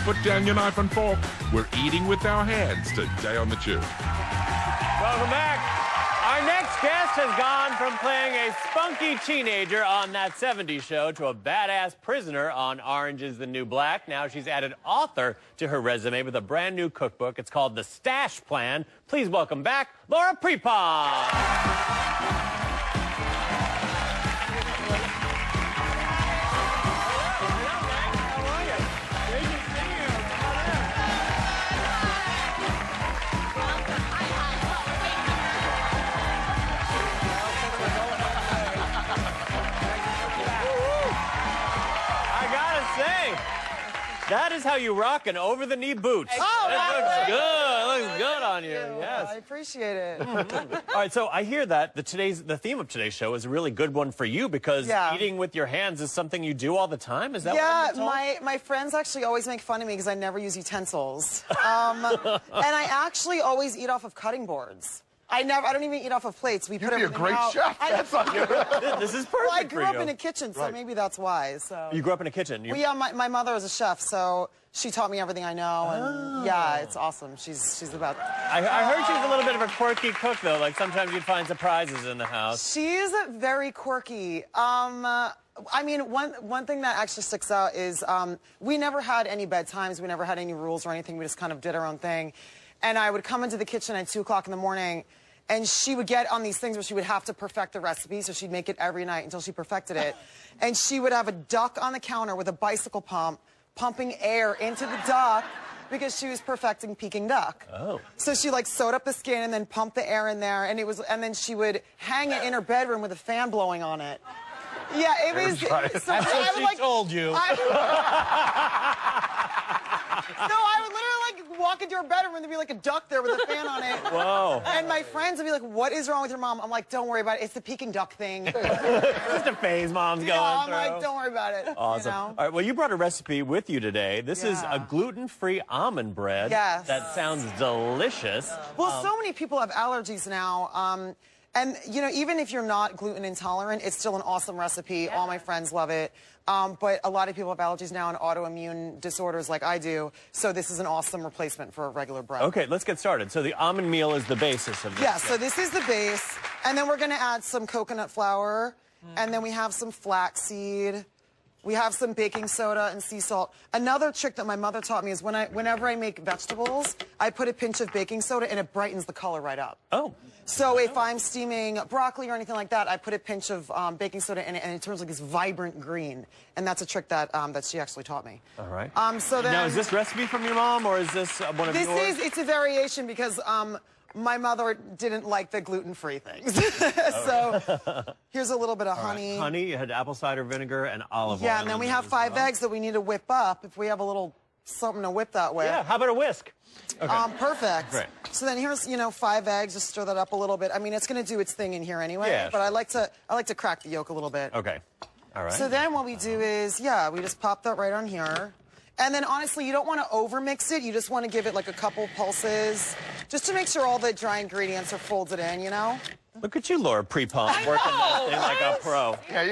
Put down your knife and fork. We're eating with our hands today on The Chew. Welcome back. Our next guest has gone from playing a spunky teenager on That 70s Show to a badass prisoner on Orange is the New Black. Now she's added author to her resume with a brand new cookbook. It's called The Stash Plan. Please welcome back Laura Prepon. That is how you rock an over-the-knee boot. Oh, that looks good. It looks good on you. Yes. I appreciate it. All right, so I hear that the theme of today's show is a really good one for you because eating with your hands is something you do all the time. Is that what you're told? my friends actually always make fun of me because I never use utensils. And I actually always eat off of cutting boards. I don't even eat off of plates. We put everything out. You'd be a great chef. That's not good. This is perfect. Well, I grew for up you. in a kitchen, so maybe that's why. So you grew up in a kitchen. Well, yeah, my mother was a chef, so she taught me everything I know, and yeah, it's awesome. She's about. I heard she's a little bit of a quirky cook, though. Like sometimes you'd find surprises in the house. She's very quirky. I mean, one thing that actually sticks out is we never had any bedtimes. We never had any rules or anything. We just kind of did our own thing. And I would come into the kitchen at 2 o'clock in the morning, and she would get on these things where she would have to perfect the recipe, so she'd make it every night until she perfected it. And she would have a duck on the counter with a bicycle pump, pumping air into the duck because she was perfecting Peking duck. Oh. So she like sewed up the skin and then pumped the air in there, and then she would hang it in her bedroom with a fan blowing on it. Yeah, it was. So That's what she told you. I would literally like walk into her bedroom and there'd be like a duck there with a fan on it. Whoa. And my friends would be like, "What is wrong with your mom?" I'm like, "Don't worry about it. It's the Peking duck thing." Just a phase mom's going I'm through. like, "Don't worry about it." Awesome. You know? All right, well, you brought a recipe with you today. This is a gluten-free almond bread. Yes. That sounds delicious. Well, so many people have allergies now. And, you know, even if you're not gluten intolerant, it's still an awesome recipe. Yeah. All my friends love it. But a lot of people have allergies now and autoimmune disorders like I do. So this is an awesome replacement for a regular bread. Okay, let's get started. So the almond meal is the basis of this. Yeah, so this is the base. And then we're going to add some coconut flour. And then we have some flaxseed. We have some baking soda and sea salt. Another trick that my mother taught me is whenever I make vegetables, I put a pinch of baking soda and it brightens the color right up. Oh. So if I'm steaming broccoli or anything like that, I put a pinch of baking soda in it and it turns like this vibrant green. And that's a trick that that she actually taught me. All right. So then, now, is this recipe from your mom or is this one of yours? It's a variation because my mother didn't like the gluten-free things. So here's a little bit of honey. Right. Honey, you had apple cider vinegar and olive oil. Yeah, and then we have 5 eggs that we need to whip up if we have a little something to whip that with. Yeah, how about a whisk? Okay. Perfect. Great. So then here's, 5 eggs. Just stir that up a little bit. I mean, it's going to do its thing in here anyway. Yeah, but I like to crack the yolk a little bit. Okay. All right. So then what we do is, we just pop that right on here. And then, honestly, you don't want to over-mix it. You just want to give it, like, a couple pulses, just to make sure all the dry ingredients are folded in, you know? Look at you, Laura Prepon, working that thing like a pro. Yeah,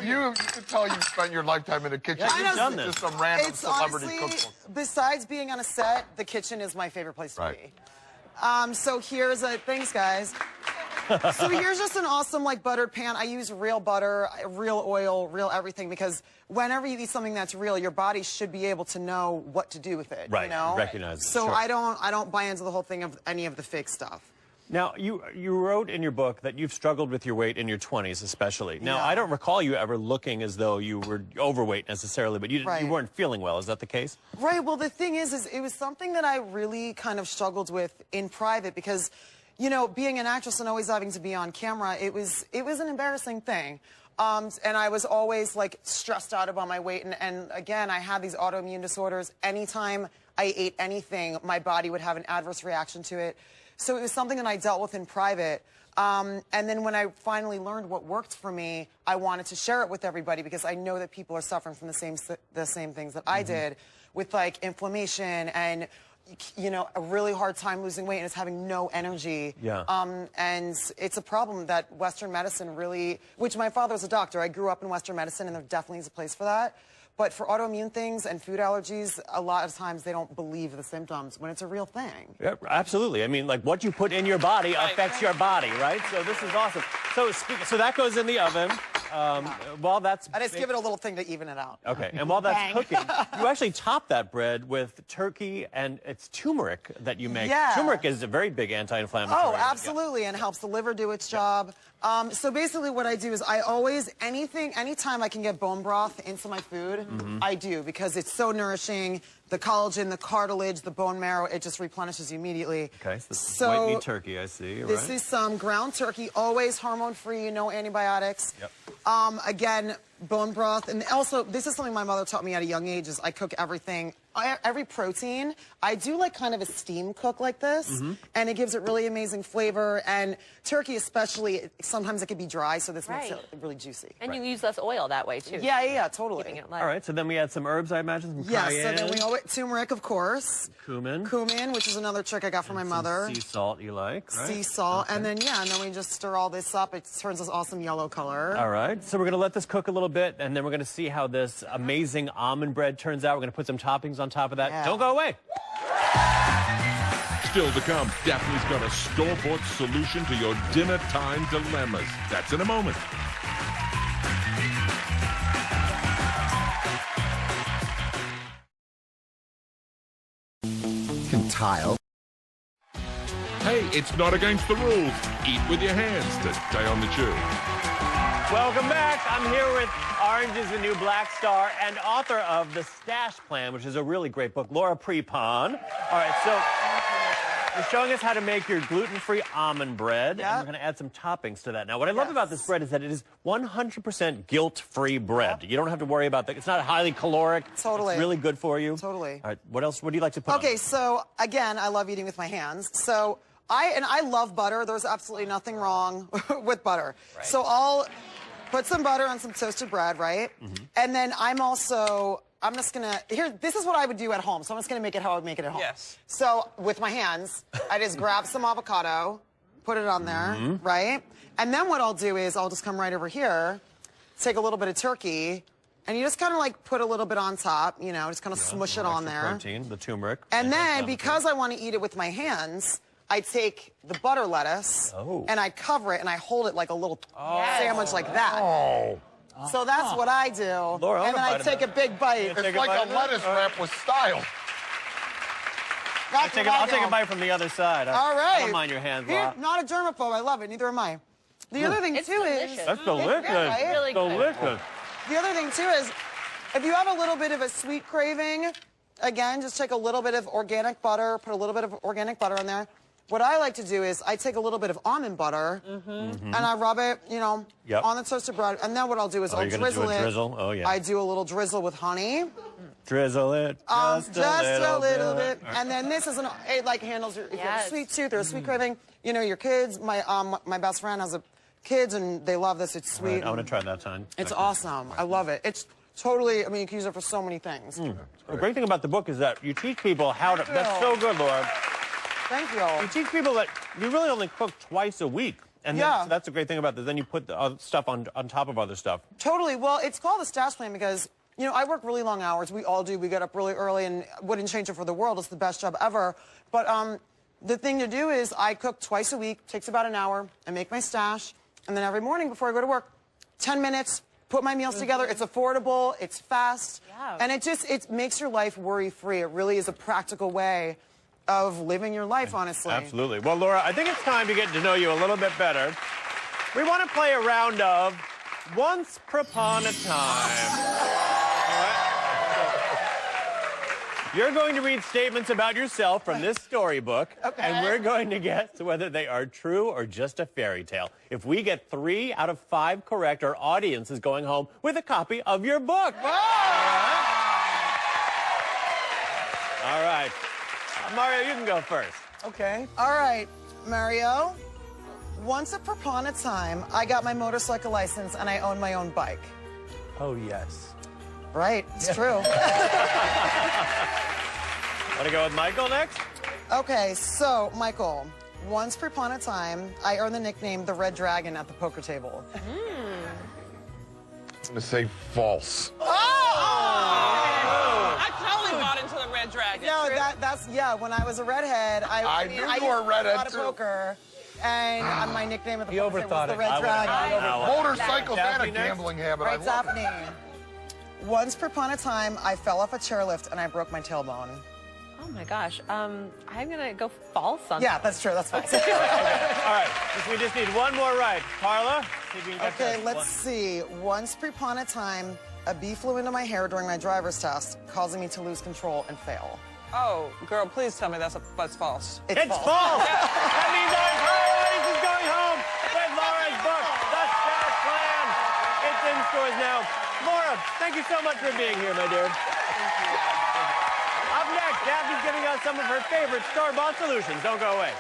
you could tell you've spent your lifetime in a kitchen. Yeah, you've done this. Just some random It's celebrity honestly, cookbook. besides being on a set, the kitchen is my favorite place to be. So here's thanks, guys. So here's just an awesome, like, buttered pan. I use real butter, real oil, real everything, because whenever you eat something that's real, your body should be able to know what to do with it. Right, you know? recognize it. So sure. I don't buy into the whole thing of any of the fake stuff. Now, you wrote in your book that you've struggled with your weight in your 20s especially. Now, I don't recall you ever looking as though you were overweight necessarily, but you weren't feeling well. Is that the case? Right. Well, the thing is it was something that I really kind of struggled with in private because, you know, being an actress and always having to be on camera, it was an embarrassing thing. And I was always, like, stressed out about my weight. And again, I had these autoimmune disorders. Anytime I ate anything, my body would have an adverse reaction to it. So it was something that I dealt with in private. And then when I finally learned what worked for me, I wanted to share it with everybody because I know that people are suffering from the same things that I did with, like, inflammation and, you know, a really hard time losing weight and it's having no energy. Yeah. And it's a problem that Western medicine really, which my father was a doctor. I grew up in Western medicine and there definitely is a place for that. But for autoimmune things and food allergies, a lot of times they don't believe the symptoms when it's a real thing. Yeah, absolutely. I mean, like what you put in your body affects your body, right? So this is awesome. So that goes in the oven. While that's... I just give it a little thing to even it out. Okay, and while that's cooking, you actually top that bread with turkey, and it's turmeric that you make. Yeah. Turmeric is a very big anti-inflammatory. Oh, absolutely, and helps the liver do its job. So basically what I do is I always, anytime I can get bone broth into my food, I do, because it's so nourishing. The collagen, the cartilage, the bone marrow, it just replenishes you immediately. Okay, so white meat turkey, I see. This is some ground turkey, always hormone-free, no antibiotics. Yep. Again, bone broth. And also, this is something my mother taught me at a young age, is I cook everything. Every protein, I do like kind of a steam cook like this, and it gives it really amazing flavor. And turkey especially, sometimes it can be dry, so this makes it really juicy. And you use less oil that way, too. Yeah, totally. Keeping it light. All right, so then we add some herbs, I imagine, some Yeah, cayenne. so then we always, turmeric, of course. Cumin, which is another trick I got from my mother. Sea salt you like, right? Sea salt, and then we just stir all this up. It turns this awesome yellow color. All right, so we're going to let this cook a little bit, and then we're going to see how this amazing almond bread turns out. We're going to put some toppings on top of that. Yeah. Don't go away. Still to come, Daphne's got a store-bought solution to your dinner time dilemmas. That's in a moment. Tile. Hey, it's not against the rules. Eat with your hands today on The Chew. Welcome back. I'm here with Orange is the New Black star and author of The Stash Plan, which is a really great book, Laura Prepon. All right, so you're showing us how to make your gluten-free almond bread, and we're going to add some toppings to that. Now, what I love about this bread is that it is 100% guilt-free bread. You don't have to worry about that. It's not highly caloric. Totally. It's really good for you. Totally. All right, what else? What do you like to put on? Okay, so again, I love eating with my hands. So I love butter. There's absolutely nothing wrong with butter. Right. So I'll put some butter on some toasted bread, right? And then I'm just gonna, this is what I would do at home. So I'm just gonna make it how I would make it at home. Yes. So with my hands, I just grab some avocado, put it on there, right? And then what I'll do is I'll just come right over here, take a little bit of turkey, and you just kind of like put a little bit on top, you know, just kind of smush it on there. Protein, the turmeric. And then, because I want to eat it with my hands, I take the butter lettuce and I cover it and I hold it like a little sandwich like that. So that's what I do. Laura, and then I take a big bite. It's like a lettuce wrap with style. I'll take a bite from the other side. All right. I don't mind your hands, Laura. Not a germaphobe. I love it. Neither am I. The other thing, too, is... That's delicious. Yeah, really good. Delicious. The other thing, too, is if you have a little bit of a sweet craving, again, just take a little bit of organic butter, put a little bit of organic butter in there. What I like to do is I take a little bit of almond butter and I rub it, you know, on the toasted bread. And then what I'll do is I'll drizzle it. Drizzle? Oh, yeah. I do a little drizzle with honey. Drizzle it. Just a little bit. And then this is it like handles your, if you have a sweet tooth or a sweet craving. You know, your kids, my best friend has kids and they love this. It's sweet. Right, I want to try that time. It's awesome. I love it. It's totally, I mean, you can use it for so many things. The great thing about the book is that you teach people how to, that's so good, Laura. Thank you. You teach people that you really only cook twice a week. And then, so that's the great thing about this. Then you put the other stuff on top of other stuff. Totally. Well, it's called the Stash Plan because, you know, I work really long hours. We all do. We get up really early and wouldn't change it for the world. It's the best job ever. But the thing to do is I cook twice a week. Takes about an hour. I make my stash. And then every morning before I go to work, 10 minutes, put my meals together. It's affordable. It's fast. Yeah. And it makes your life worry-free. It really is a practical way of living your life, honestly. Absolutely. Well, Laura, I think it's time to get to know you a little bit better. We want to play a round of Once Prepon a Time. All right? So, you're going to read statements about yourself from this storybook, and we're going to guess whether they are true or just a fairy tale. If we get 3 out of 5 correct, our audience is going home with a copy of your book. All right. Mario, you can go first. Okay. All right, Mario. Once upon a time, I got my motorcycle license and I owned my own bike. Oh, yes. Right, it's true. Want to go with Michael next? Okay, so, Michael, once upon a time, I earned the nickname the Red Dragon at the poker table. I'm going to say false. Oh! that's when I was a redhead, I knew you were a redhead, a lot of too. poker, and my nickname at the You poker table overthought was the it. Red Dragon. Motorcycles and a Daphne next? gambling habit. Right, I it's love it. happening. Once upon a time, I fell off a chairlift and I broke my tailbone. Oh my gosh. I'm gonna go false on Yeah, that's true. That's fine. All right, we just need one more right. Carla, see if you can get Okay, this. let's see. Once upon a time, a bee flew into my hair during my driver's test, causing me to lose control and fail. Oh, girl, please tell me that's false. It's false. That means our entire audience is going home with Laura's book, The Stash Plan. It's in stores now. Laura, thank you so much for being here, my dear. Up next, Daphne's giving us some of her favorite store-bought solutions. Don't go away.